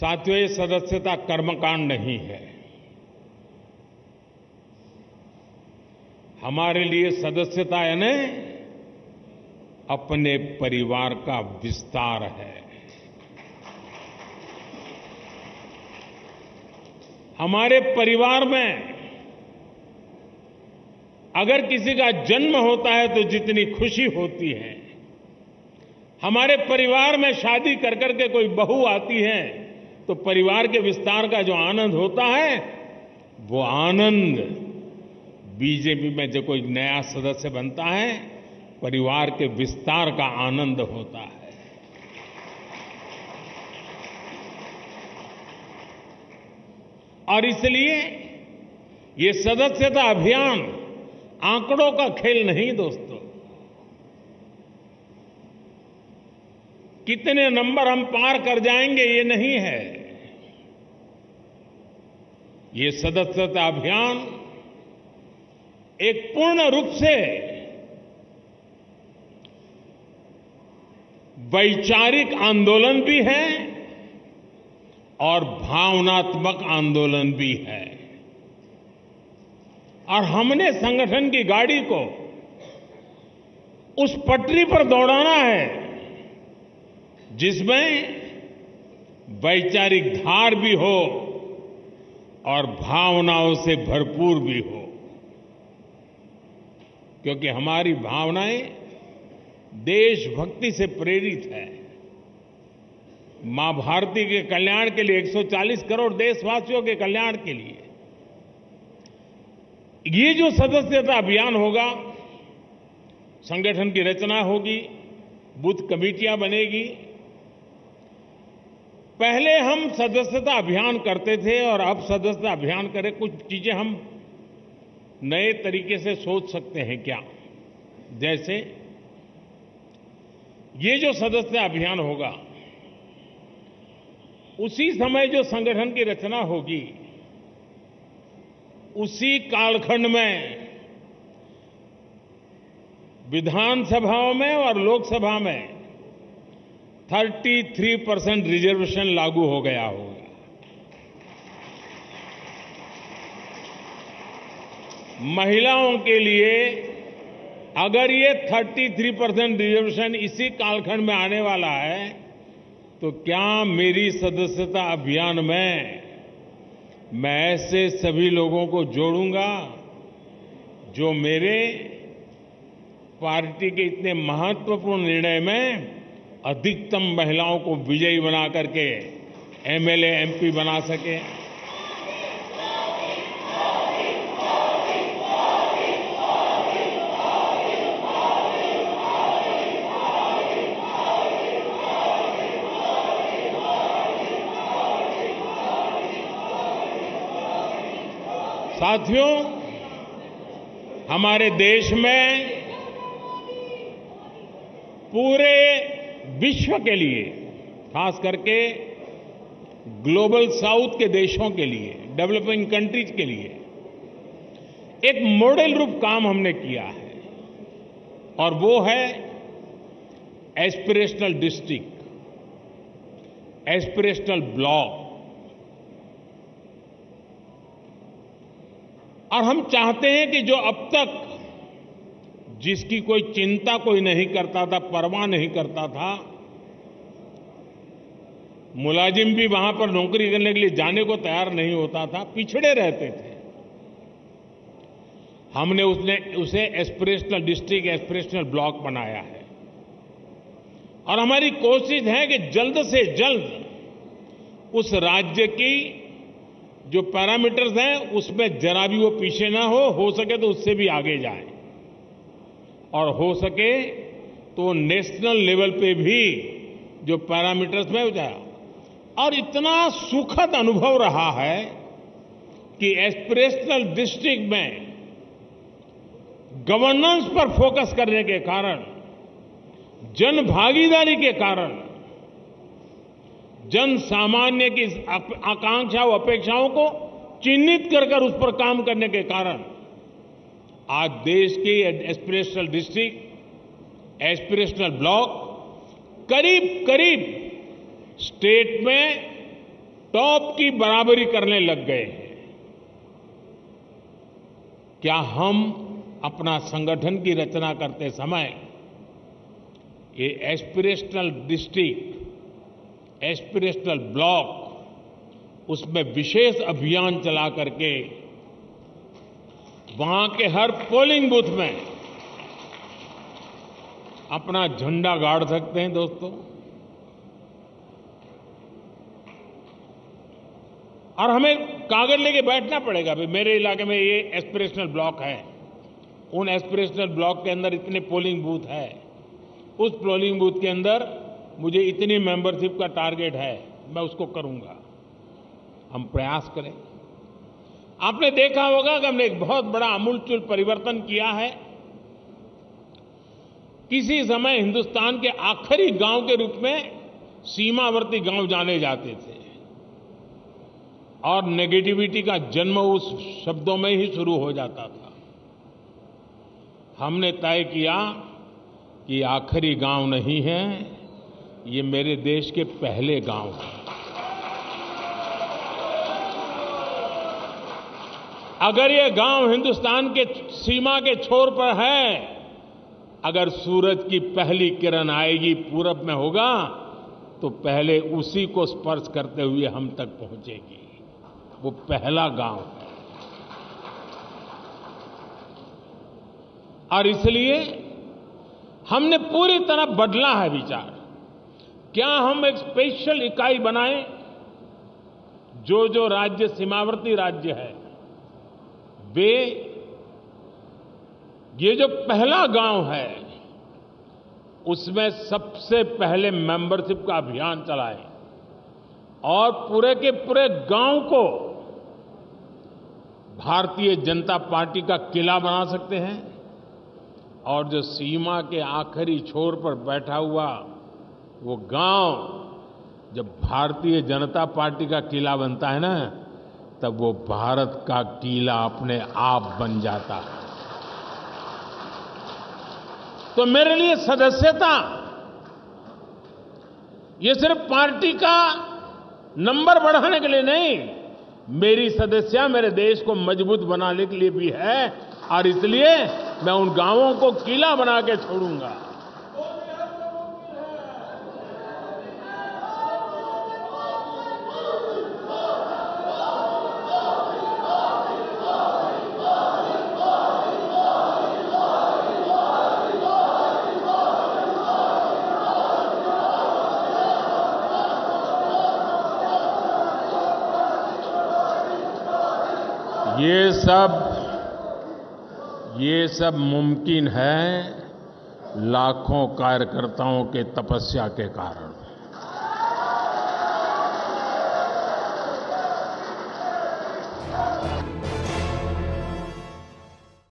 साथियों, ये सदस्यता कर्मकांड नहीं है। हमारे लिए सदस्यता यानी अपने परिवार का विस्तार है। हमारे परिवार में अगर किसी का जन्म होता है तो जितनी खुशी होती है, हमारे परिवार में शादी कर करके कोई बहू आती है तो परिवार के विस्तार का जो आनंद होता है, वो आनंद बीजेपी में जो कोई नया सदस्य बनता है, परिवार के विस्तार का आनंद होता है। और इसलिए ये सदस्यता अभियान आंकड़ों का खेल नहीं दोस्तों। कितने नंबर हम पार कर जाएंगे ये नहीं है। ये सदस्यता अभियान एक पूर्ण रूप से वैचारिक आंदोलन भी है और भावनात्मक आंदोलन भी है। और हमने संगठन की गाड़ी को उस पटरी पर दौड़ाना है जिसमें वैचारिक धार भी हो और भावनाओं से भरपूर भी हो, क्योंकि हमारी भावनाएं देशभक्ति से प्रेरित है। मां भारती के कल्याण के लिए, 140 करोड़ देशवासियों के कल्याण के लिए ये जो सदस्यता अभियान होगा, संगठन की रचना होगी, बूथ कमेटियां बनेगी। पहले हम सदस्यता अभियान करते थे और अब सदस्यता अभियान करें, कुछ चीजें हम नए तरीके से सोच सकते हैं क्या? जैसे ये जो सदस्यता अभियान होगा, उसी समय जो संगठन की रचना होगी, उसी कालखंड में विधानसभाओं में और लोकसभा में 33% रिजर्वेशन लागू हो गया होगा। महिलाओं के लिए अगर ये 33% रिजर्वेशन इसी कालखंड में आने वाला है, तो क्या मेरी सदस्यता अभियान में मैं ऐसे सभी लोगों को जोड़ूंगा जो मेरे पार्टी के इतने महत्वपूर्ण निर्णय में अधिकतम महिलाओं को विजयी बना करके एमएलए, एमपी बना सके। साथियों, हमारे देश में पूरे विश्व के लिए, खास करके ग्लोबल साउथ के देशों के लिए, डेवलपिंग कंट्रीज के लिए एक मॉडल रूप काम हमने किया है, और वो है एस्पिरेशनल डिस्ट्रिक्ट, एस्पिरेशनल ब्लॉक। और हम चाहते हैं कि जो अब तक जिसकी कोई चिंता कोई नहीं करता था, परवाह नहीं करता था, मुलाजिम भी वहां पर नौकरी करने के लिए जाने को तैयार नहीं होता था, पिछड़े रहते थे, हमने उसे एस्पिरेशनल डिस्ट्रिक्ट, एस्पिरेशनल ब्लॉक बनाया है। और हमारी कोशिश है कि जल्द से जल्द उस राज्य की जो पैरामीटर्स हैं उसमें जरा भी वो पीछे ना हो सके तो उससे भी आगे जाए, और हो सके तो नेशनल लेवल पे भी जो पैरामीटर्स में हो जाए। और इतना सुखद अनुभव रहा है कि एस्पिरेशनल डिस्ट्रिक्ट में गवर्नेंस पर फोकस करने के कारण, जन भागीदारी के कारण, जन सामान्य की आकांक्षाओं, अपेक्षाओं को चिन्हित कर उस पर काम करने के कारण आज देश की एस्पिरेशनल डिस्ट्रिक्ट, एस्पिरेशनल ब्लॉक करीब करीब स्टेट में टॉप की बराबरी करने लग गए हैं। क्या हम अपना संगठन की रचना करते समय ये एस्पिरेशनल डिस्ट्रिक्ट, एस्पिरेशनल ब्लॉक, उसमें विशेष अभियान चला करके वहां के हर पोलिंग बूथ में अपना झंडा गाड़ सकते हैं दोस्तों? और हमें कागज लेके बैठना पड़ेगा, भाई मेरे इलाके में ये एस्पिरेशनल ब्लॉक है, उन एस्पिरेशनल ब्लॉक के अंदर इतने पोलिंग बूथ है, उस पोलिंग बूथ के अंदर मुझे इतनी मेंबरशिप का टारगेट है, मैं उसको करूंगा। हम प्रयास करें। आपने देखा होगा कि हमने एक बहुत बड़ा आमूलचूल परिवर्तन किया है। किसी समय हिंदुस्तान के आखिरी गांव के रूप में सीमावर्ती गांव जाने जाते थे और नेगेटिविटी का जन्म उस शब्दों में ही शुरू हो जाता था। हमने तय किया कि आखिरी गांव नहीं है, ये मेरे देश के पहले गांव हैं। अगर ये गांव हिंदुस्तान के सीमा के छोर पर है, अगर सूरज की पहली किरण आएगी पूरब में होगा, तो पहले उसी को स्पर्श करते हुए हम तक पहुंचेगी। वो पहला गांव है। और इसलिए हमने पूरी तरह बदला है विचार। क्या हम एक स्पेशल इकाई बनाएं? जो राज्य सीमावर्ती राज्य है, वे ये जो पहला गांव है, उसमें सबसे पहले मेंबरशिप का अभियान चलाएं और पूरे के पूरे गांव को भारतीय जनता पार्टी का किला बना सकते हैं। और जो सीमा के आखिरी छोर पर बैठा हुआ वो गांव जब भारतीय जनता पार्टी का किला बनता है ना, तब वो भारत का किला अपने आप बन जाता है। तो मेरे लिए सदस्यता ये सिर्फ पार्टी का नंबर बढ़ाने के लिए नहीं, मेरी सदस्यता मेरे देश को मजबूत बनाने के लिए भी है। और इसलिए मैं उन गांवों को किला बना के छोड़ूंगा। ये सब मुमकिन है लाखों कार्यकर्ताओं के तपस्या के कारण।